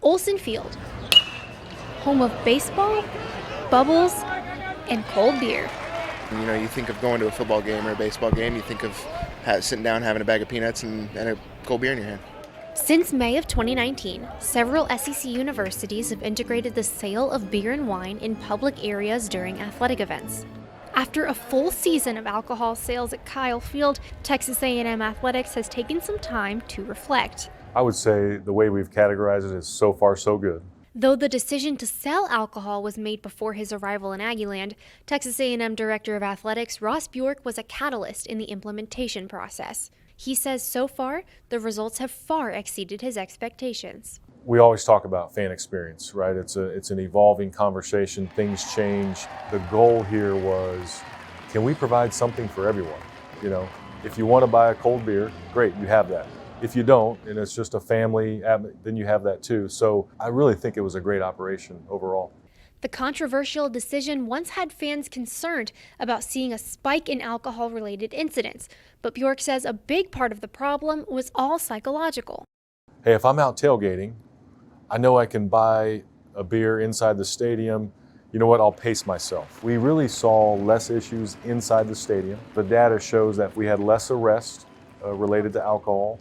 Olsen Field, home of baseball, bubbles, and cold beer. You think of going to a football game or a baseball game, you think of sitting down, having a bag of peanuts and a cold beer in your hand. Since May of 2019, several SEC universities have integrated the sale of beer and wine in public areas during athletic events. After a full season of alcohol sales at Kyle Field, Texas A&M Athletics has taken some time to reflect. I would say the way we've categorized it is so far so good. Though the decision to sell alcohol was made before his arrival in Aggieland, Texas A&M Director of Athletics Ross Bjork was a catalyst in the implementation process. He says so far, the results have far exceeded his expectations. We always talk about fan experience, right? It's an evolving conversation. Things change. The goal here was, can we provide something for everyone? If you want to buy a cold beer, great, you have that. If you don't, and it's just a family, then you have that too. So I really think it was a great operation overall. The controversial decision once had fans concerned about seeing a spike in alcohol-related incidents, but Bjork says a big part of the problem was all psychological. Hey, if I'm out tailgating, I know I can buy a beer inside the stadium. You know what? I'll pace myself. We really saw less issues inside the stadium. The data shows that we had less arrests related to alcohol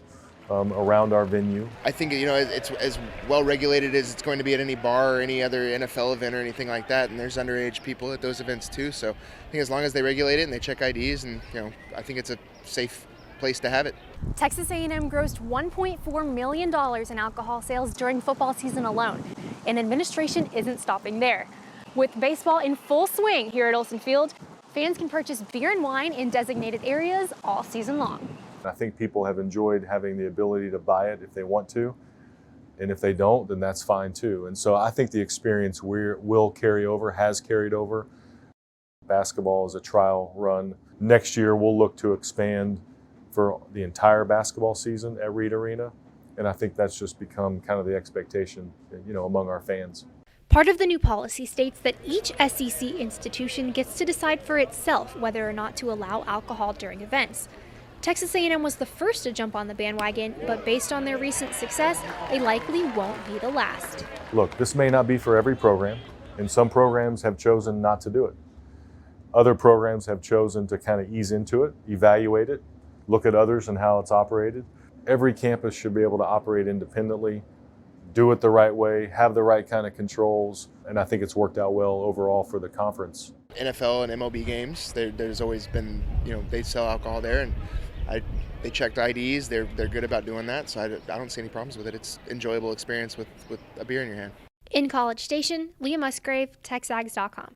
around our venue. I think it's as well regulated as it's going to be at any bar or any other NFL event or anything like that, and there's underage people at those events too. So I think as long as they regulate it and they check IDs, and I think it's a safe place to have it. Texas A&M grossed $1.4 million in alcohol sales during football season alone, and administration isn't stopping there. With baseball in full swing here at Olsen Field, fans can purchase beer and wine in designated areas all season long. I think people have enjoyed having the ability to buy it if they want to, and if they don't, then that's fine too. And so I think the experience will carry over, has carried over. Basketball is a trial run. Next year we'll look to expand for the entire basketball season at Reed Arena, and I think that's just become kind of the expectation, among our fans. Part of the new policy states that each SEC institution gets to decide for itself whether or not to allow alcohol during events. Texas A&M was the first to jump on the bandwagon, but based on their recent success, they likely won't be the last. Look, this may not be for every program, and some programs have chosen not to do it. Other programs have chosen to kind of ease into it, evaluate it, look at others and how it's operated. Every campus should be able to operate independently, do it the right way, have the right kind of controls, and I think it's worked out well overall for the conference. NFL and MLB games, there's always been, they sell alcohol there, and they checked IDs. They're good about doing that, so I don't see any problems with it. It's an enjoyable experience with a beer in your hand. In College Station, Leah Musgrave, TexAgs.com.